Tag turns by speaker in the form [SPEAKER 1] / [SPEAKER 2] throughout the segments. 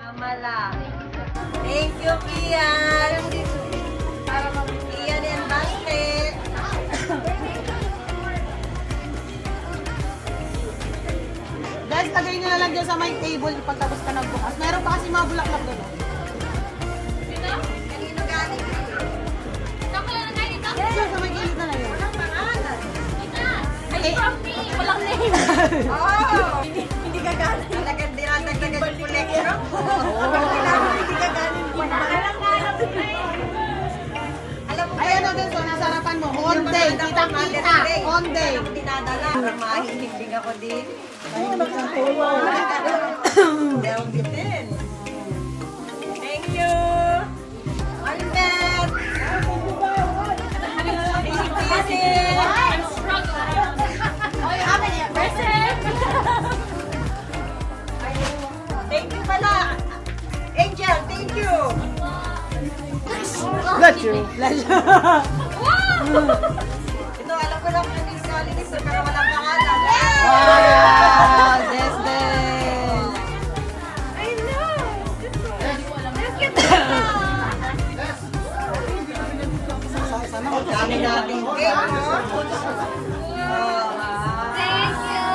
[SPEAKER 1] Tama lang. Thank you, Kian. Kian and Bante.
[SPEAKER 2] Guys, lagay nyo na lang dyan sa my table pagtapos ka nagbukas. Meron pa kasi mga bulaklak doon.
[SPEAKER 1] Kanino galing?
[SPEAKER 2] Dyan, sa may gilid na lang yun.
[SPEAKER 1] Walang pangalan.
[SPEAKER 3] Walang name.
[SPEAKER 1] Oh!
[SPEAKER 3] Hindi ka galing.
[SPEAKER 1] Talagang dinatagdagan yung collection ko.
[SPEAKER 3] Hindi ka galing.
[SPEAKER 1] Alam mo,
[SPEAKER 2] Ay, ano din so, nasa harapan mo. Honday, kitang-kita. Honday.
[SPEAKER 1] Ako dinadala. Para mahihiling ako din. Down bitin. Thank you. Albert. Thank you.
[SPEAKER 3] I'm struggling. Oh, you have any present?
[SPEAKER 1] Thank you pala. Angel, thank you.
[SPEAKER 2] Got you.
[SPEAKER 1] Ito, alam ko lang yung installing ito, pero walang pangalan.
[SPEAKER 2] Wow, Desdel.
[SPEAKER 3] I know. Look at that.
[SPEAKER 1] Dami natin cake, no?
[SPEAKER 3] Thank you.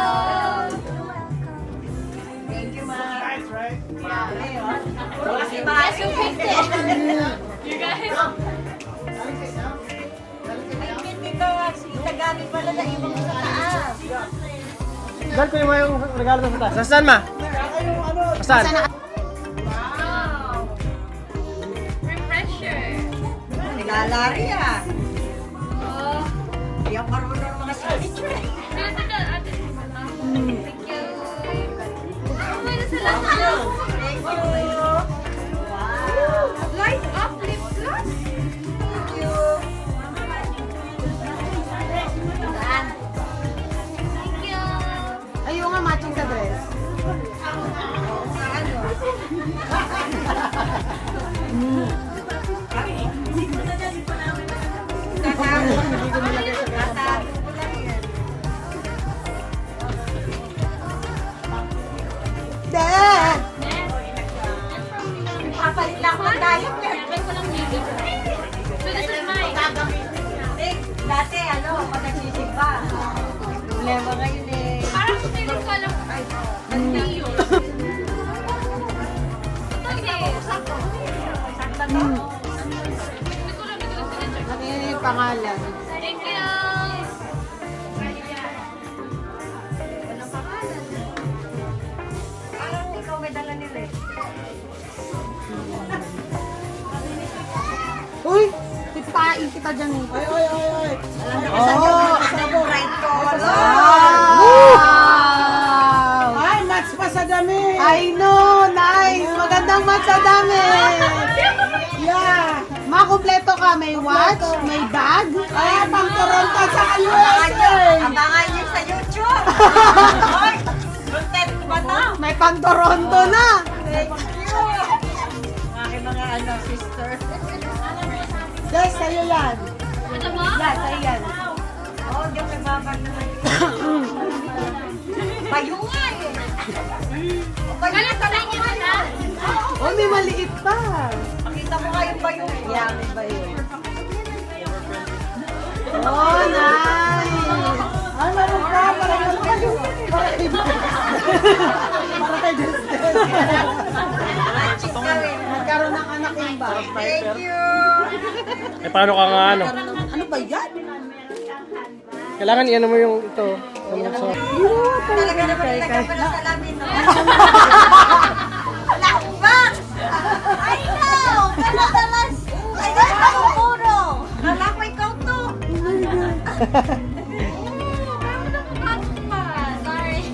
[SPEAKER 1] Thank you, ma.
[SPEAKER 4] Nice, right?
[SPEAKER 1] Kasi
[SPEAKER 3] Guess who picked it? You guys?
[SPEAKER 1] hindi ko, tagamit pala na ibang sa taas.
[SPEAKER 4] Dal ko yung regalo sa taas. Saan ma? Saan?
[SPEAKER 3] Wow. Refresher.
[SPEAKER 1] Nilalari ah.
[SPEAKER 3] Oh.
[SPEAKER 1] Hindi ako marunong ng mga signature.
[SPEAKER 3] Thank you. Oh, may nasalamat.
[SPEAKER 1] Thank you. Wow.
[SPEAKER 3] Light up lip gloss.
[SPEAKER 1] Thank you.
[SPEAKER 3] Thank you.
[SPEAKER 2] Ayaw nga matching sa dress.
[SPEAKER 1] Sa ano?
[SPEAKER 2] Dad!
[SPEAKER 1] Papalit lang ako ng diet.
[SPEAKER 3] Lagyan ko lang medium. So this is mine.
[SPEAKER 1] Dati, ano, pag nagsisimba. Problema ngayon eh.
[SPEAKER 3] Parang sticker ko lang. Medium. Ito eh.
[SPEAKER 1] Sakto to.
[SPEAKER 3] Hindi ko lang signature.
[SPEAKER 2] Ano yun yung pangalan?
[SPEAKER 3] Thank you.
[SPEAKER 1] Walang pangalan. Parang ikaw may dala nila eh.
[SPEAKER 2] Uy! Tipain kita dyan eh. Ay, ay, ay, ay.
[SPEAKER 1] Oh, bright color.
[SPEAKER 2] Wow!
[SPEAKER 4] Ay, match pa sa dami!
[SPEAKER 2] I know! Nice! Magandang match sa dami!
[SPEAKER 4] Yeah!
[SPEAKER 2] Makumpleto ka. May watch, may bag.
[SPEAKER 4] Ay, pang Toronto sa USA!
[SPEAKER 1] Abangan niyo sa YouTube. Hoy, content ba na?
[SPEAKER 2] May pan-Toronto na.
[SPEAKER 1] Thank you. Aking mga ano, sister.
[SPEAKER 4] Guys, sa'yo yan!
[SPEAKER 3] Ito mo?
[SPEAKER 2] Yan, sa'yo yan.
[SPEAKER 1] Oh, hindi ako nagbabag naman. Bayungan eh.
[SPEAKER 3] Galing sa inyo na.
[SPEAKER 2] Oh, may maliit pa.
[SPEAKER 1] Pakita mo nga yung bayong.
[SPEAKER 2] Yan, may ba yun? Oh, nice.
[SPEAKER 4] Ay, meron ka! Para kay Desdel!
[SPEAKER 1] Magic ka rin.
[SPEAKER 2] Nagkaroon ng anak yung ba?
[SPEAKER 1] Thank you.
[SPEAKER 4] Eh, paano ka nga ano?
[SPEAKER 2] Ano ba yan?
[SPEAKER 4] Kailangan i-ano mo yung ito.
[SPEAKER 1] Talaga naman talaga pala sa lamin. No? Wala akong bag. I know. Kalatalas. I know. Puro. Kala ko ikaw to.
[SPEAKER 3] Sorry.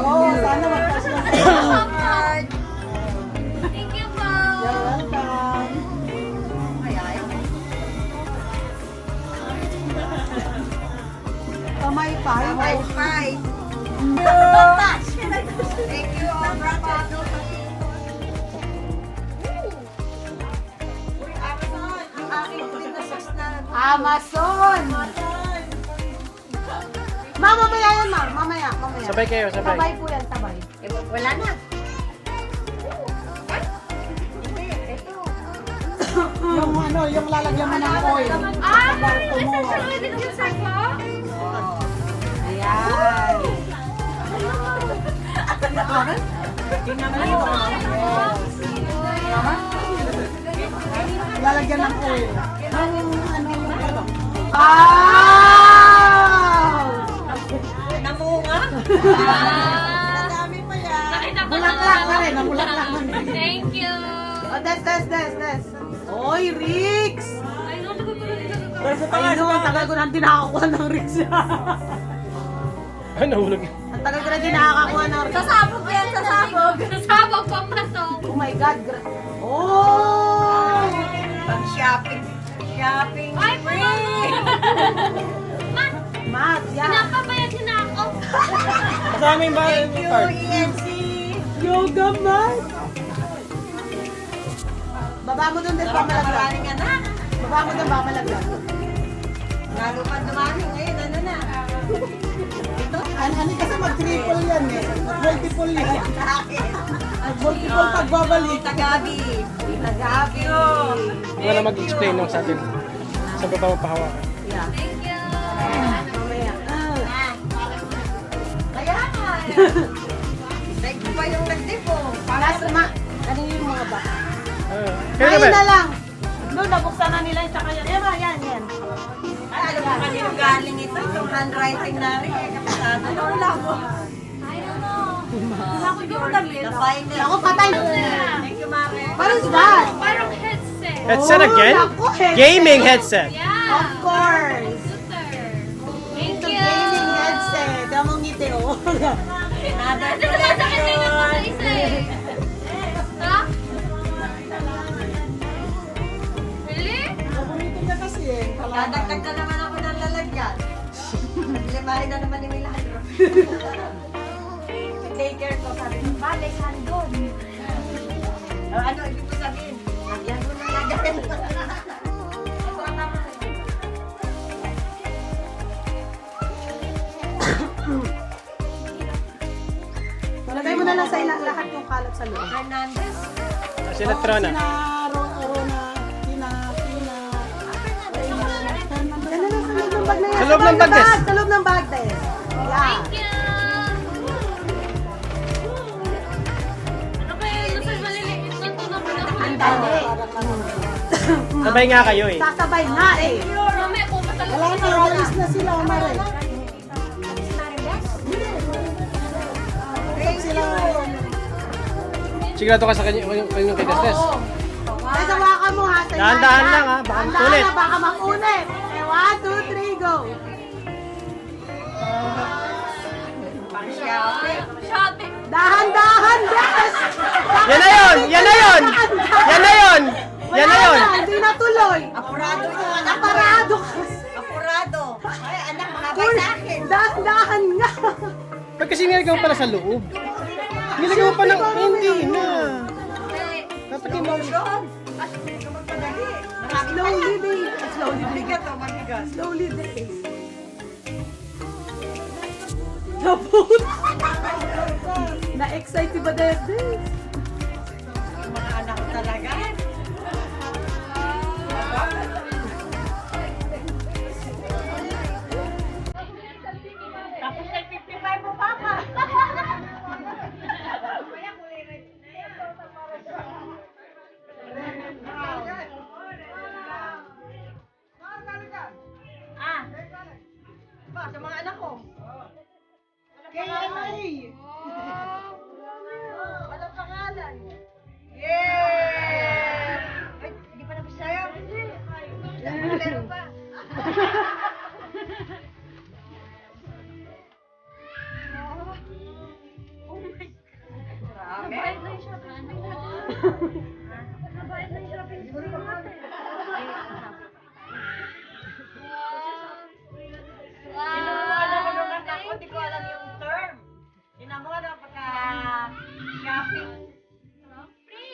[SPEAKER 4] Oo, sana magpasya.
[SPEAKER 3] Thank you po.
[SPEAKER 4] You're welcome!
[SPEAKER 2] Kamay pa.
[SPEAKER 1] High five. Thank you, all brother. Uy, Amazon. Ang aking ulit na sauce na.
[SPEAKER 2] Amazon. Ma, mamaya yan, ma. Mamaya.
[SPEAKER 4] Sabay kayo, sabay.
[SPEAKER 2] Sabay po yan, sabay.
[SPEAKER 1] Eh, wala na.
[SPEAKER 2] Yung ano, yung lalagyan mo ng oil.
[SPEAKER 3] Ah, essential oil din yung sa ko?
[SPEAKER 2] Ayan. Lalagyan ng oil. Yung ano yung ano. Wow!
[SPEAKER 1] Namunga?
[SPEAKER 2] Nadami pa yan.
[SPEAKER 3] Nakita ko
[SPEAKER 2] Bulaklak na rin, namulaklak na rin.
[SPEAKER 3] Thank you.
[SPEAKER 2] Oh, des. Oy, Rix!
[SPEAKER 3] Ay, no, tagal ko rin
[SPEAKER 2] Ay, no, ang tagal ko na hindi nakakakuha ng Rix.
[SPEAKER 4] Ay, nahulog.
[SPEAKER 2] Ang tagal ko na hindi nakakakuha ng Rix.
[SPEAKER 1] Sasabog yan, sasabog.
[SPEAKER 3] Sabog pang nasong.
[SPEAKER 2] Oh my God. Oh!
[SPEAKER 1] Pang shopping. Shopping.
[SPEAKER 3] Ay, free! Man,
[SPEAKER 2] Mat, yan.
[SPEAKER 3] pinapabayad na ako.
[SPEAKER 4] Kasama yung bahay
[SPEAKER 1] Thank
[SPEAKER 4] yung
[SPEAKER 1] you,
[SPEAKER 4] card.
[SPEAKER 1] ENC.
[SPEAKER 2] Yoga mat. Baba mo dun din, baka malaglag.
[SPEAKER 1] Maraming anak.
[SPEAKER 2] Baba mo dun, baka malaglag.
[SPEAKER 1] Lalo pa dumami ngayon, ano na.
[SPEAKER 2] Ano kasi mag-triple yan eh. Mag-multiple yan. Mag-multiple
[SPEAKER 1] Ah,
[SPEAKER 2] pagbabalik.
[SPEAKER 1] Tita Gabi. Tita Gabi.
[SPEAKER 4] Hindi ko na mag-explain nung sa atin. Saan pa mapahawakan.
[SPEAKER 3] Thank you.
[SPEAKER 2] Mamaya.
[SPEAKER 1] Kaya nga. Like pa yung nagdipo.
[SPEAKER 2] Last ma. Ano yung mga ba?
[SPEAKER 4] Kaya
[SPEAKER 2] Kain
[SPEAKER 4] ba?
[SPEAKER 2] na lang. Doon, nabuksan na nila yung tsaka yan. Yan.
[SPEAKER 1] Ay, alam mo kanino galing ito. Itong handwriting na rin. Kapatado. Ano lang mo?
[SPEAKER 3] I don't know.
[SPEAKER 1] The final.
[SPEAKER 2] Ako patay.
[SPEAKER 1] Thank you, Mare.
[SPEAKER 2] What is that?
[SPEAKER 3] Parang headset.
[SPEAKER 4] Headset
[SPEAKER 2] Oh,
[SPEAKER 4] again?
[SPEAKER 2] naku, headset.
[SPEAKER 4] Gaming headset.
[SPEAKER 3] Yeah.
[SPEAKER 2] Of course.
[SPEAKER 3] Computer. Thank
[SPEAKER 2] Ito
[SPEAKER 3] you.
[SPEAKER 2] gaming headset. Ang mong ngiti, oh.
[SPEAKER 1] Another
[SPEAKER 3] Ito na sa akin na ako sa isa eh. Ha? Really?
[SPEAKER 2] Paborito niya kasi eh.
[SPEAKER 1] Dadagdag na naman ako ng lalagyan. Limahin na naman ni Milagro. Take care ko, sabi ko, bale, sandon. Ano ibig ko sabihin? Lagyan mo na lagyan.
[SPEAKER 2] Lagay mo na lang sa lahat yung kalat sa loob.
[SPEAKER 1] Hernandez.
[SPEAKER 4] Sila Trona.
[SPEAKER 2] Sina Rona, Tina. Yan na lang sa loob ng bag na yan.
[SPEAKER 4] Sa loob ng bag, Des.
[SPEAKER 2] Sa loob ng bag, Des. Yeah.
[SPEAKER 3] Thank you. Ano kaya yung nasa maliliit na ito na
[SPEAKER 2] Dali.
[SPEAKER 4] Sabay nga kayo eh.
[SPEAKER 2] Sasabay nga eh.
[SPEAKER 3] Mamaya po matalaga.
[SPEAKER 2] Wala na, alis na sila, Omar eh. Sila.
[SPEAKER 4] Sigurado ka sa kanya yung kay Destes.
[SPEAKER 2] Ay, sawakan mo ha.
[SPEAKER 4] Dahan-dahan lang, ha. Baka
[SPEAKER 2] Dahan-dahan
[SPEAKER 4] makunit.
[SPEAKER 2] na, baka makunit. Eh, 1, 2, 3, go.
[SPEAKER 3] Shopping.
[SPEAKER 2] Dahan-dahan, Des.
[SPEAKER 4] Yan na yun! Yan na yun! Yan na yun! Yan na yun!
[SPEAKER 2] Hindi na tuloy.
[SPEAKER 1] Apurado yung anak.
[SPEAKER 2] Naparado ka.
[SPEAKER 1] Apurado. Ay, anak, mahabay sa akin.
[SPEAKER 2] Dahan-dahan nga.
[SPEAKER 4] Ba't kasi nilagay mo pala sa loob? Nilagay mo pa ng... Hindi na. Dapat yung mga...
[SPEAKER 1] Doon. Hindi ka magpadali. Marami pa
[SPEAKER 2] Slowly,
[SPEAKER 1] yan.
[SPEAKER 2] Dave. Slowly, Dave.
[SPEAKER 1] Mabigat o, mabigat.
[SPEAKER 2] Slowly, Dave. Naput. Na-excite ba, Dave?
[SPEAKER 1] Yung mga anak ko talaga. Tapos ay 55 mo pa ka. Ah. Ba, sa mga anak ko.
[SPEAKER 2] Kay
[SPEAKER 1] Walang pangalan. Yeah! Ay, hindi pa tapos sa'yo. Meron pa. Grabe.
[SPEAKER 3] Nabayad na yung shopping natin. Nabayad na yung shopping natin.
[SPEAKER 1] Kinuha na ko nung anak ko, di ko alam yung term. Tinan mo na pagka shopping.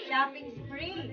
[SPEAKER 1] Shopping spree.